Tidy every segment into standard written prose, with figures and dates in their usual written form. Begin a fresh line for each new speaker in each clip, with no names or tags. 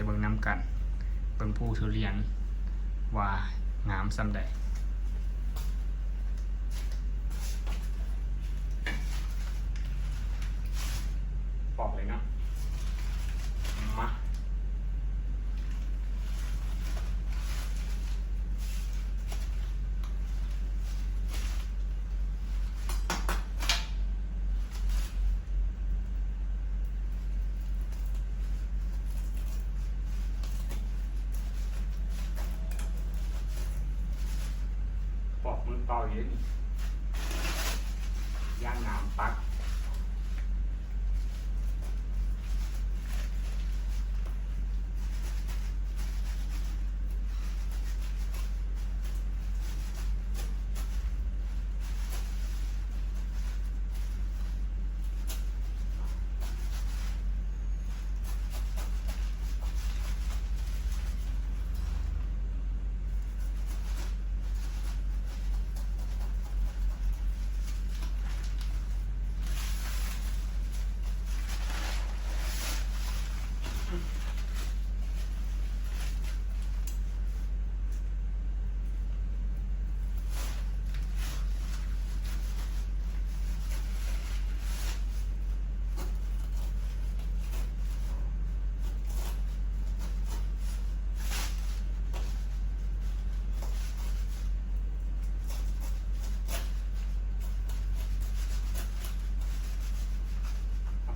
เบิ่งน้ำกันเบิ่งผู้ทุเรียนว่างามส่ำใดปอกเลยเนาะมาปอกมือเปล่าอยู่นี่ย่างน้ำปัก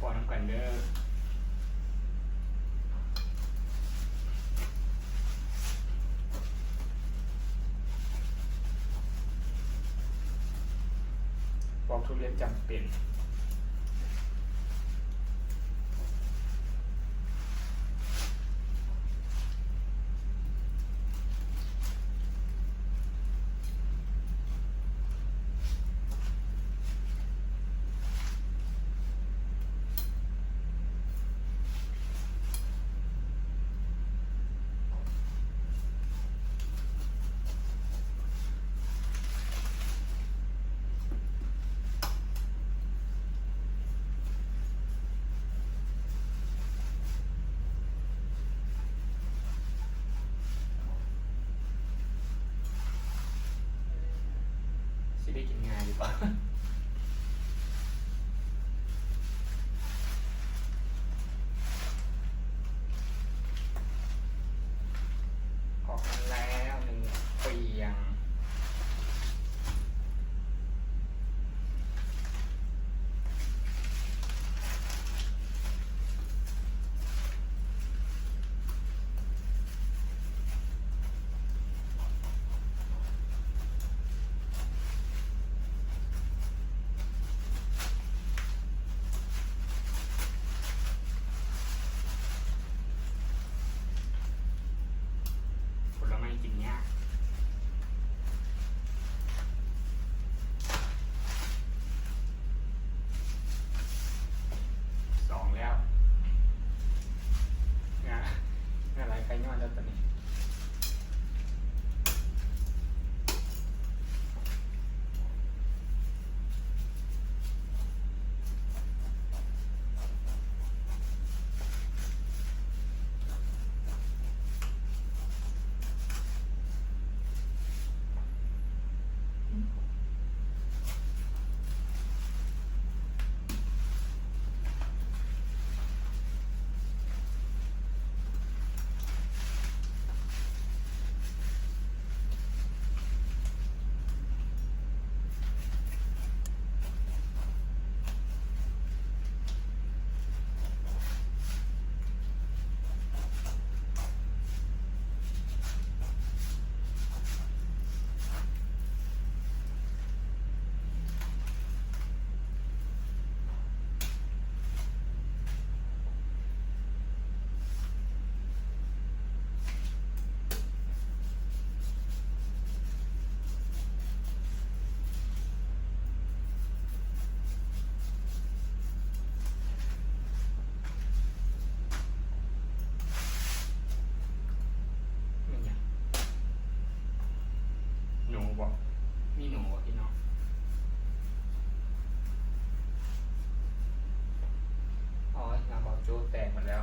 ปอกน้ำกันเด้อปอกทุเรียนจำเป็นสิได้กินง่ายดีกว่าออกมาแล้วหนึ่งเปียงผลไม้กินยากสองแล้วงานอะไรใครยอดแล้วตอนนี้มีหนูบ่พี่น้องอ๋องานบอกโจ้แตกหมดแล้ว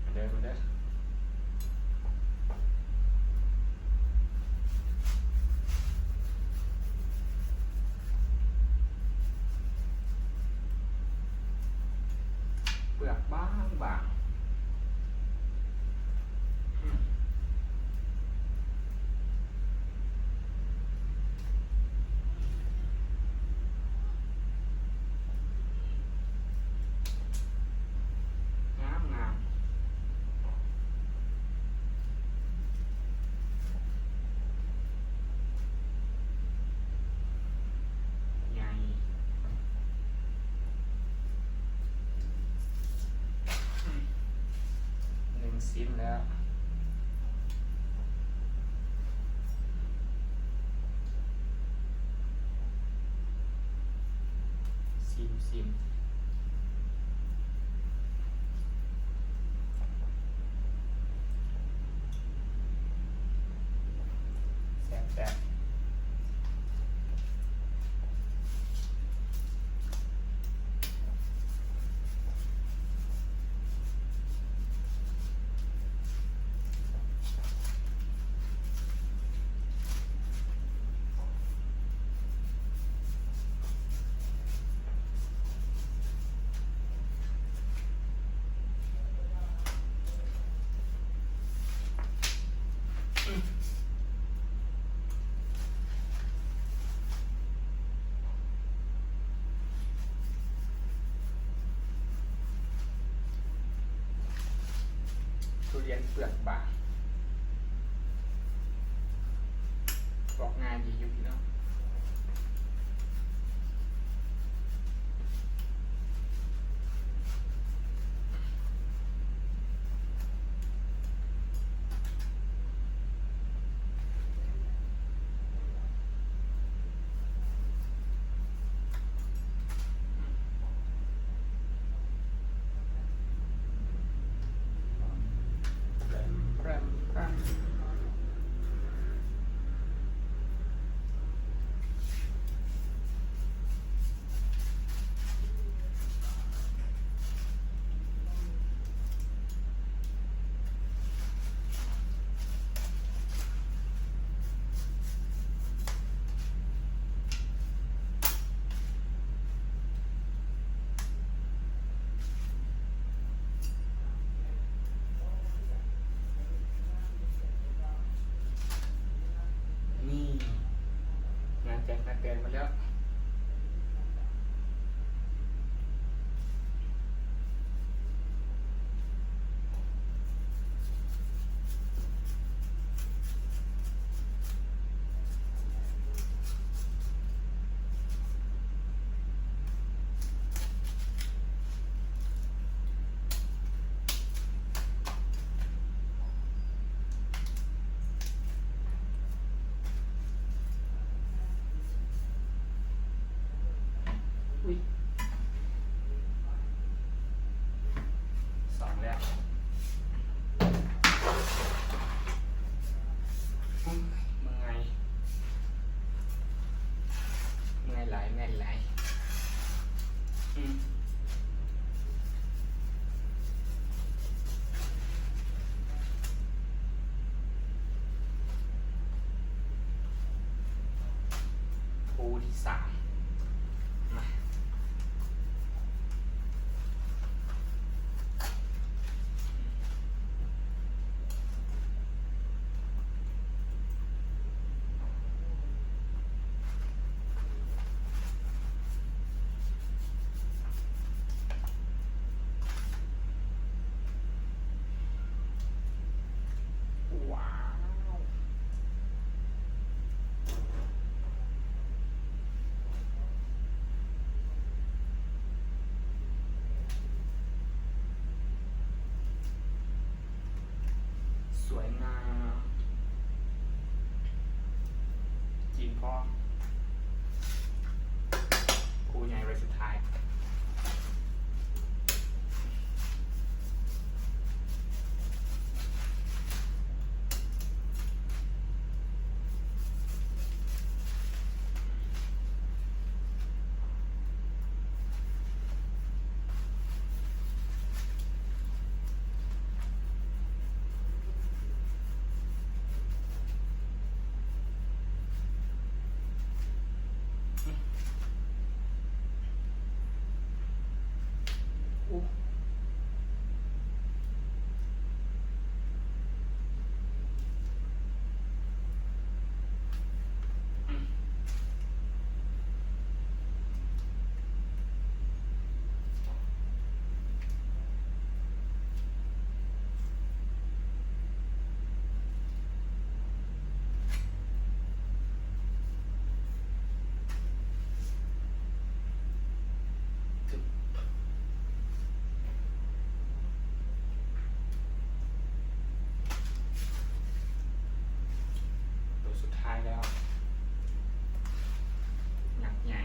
มาเด้อมาเด้อเปลือกบางบางงามงามใหญ่ซิมแล้วซิมแซ่บทุเรียนเปลือกบางบอกงานดีอยู่พี่น้องแพร่นี่งานแจกงานเตือนมาแล้วอุ้ยสองแล้วอุ๊ยเมื่อยหลายปูที่สามมาว้าวสวยงามจีนพร้อมปูใหญ่ไว้สุดท้าย อู้อืมถึงตัวสุดท้ายแล้วหนักใหญ่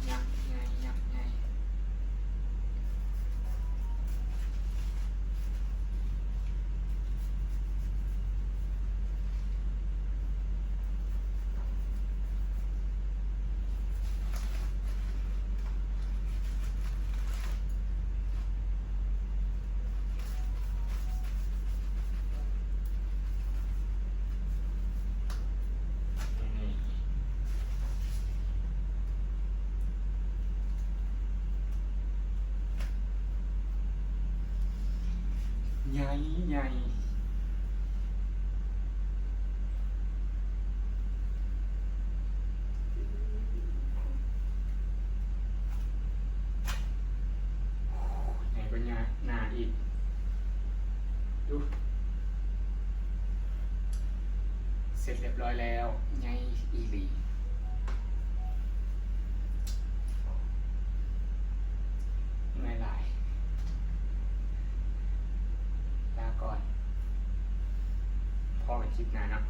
ยักษ์ใหญ่ยักษ์ใหญ่นี่ใหญ่ใหญ่ใหญ่กว่าหน้าอีก ดู เสร็จเรียบร้อยแล้วไงอีหลีไม่หลายลาก่อนพอกันคลิปหน้าเนาะ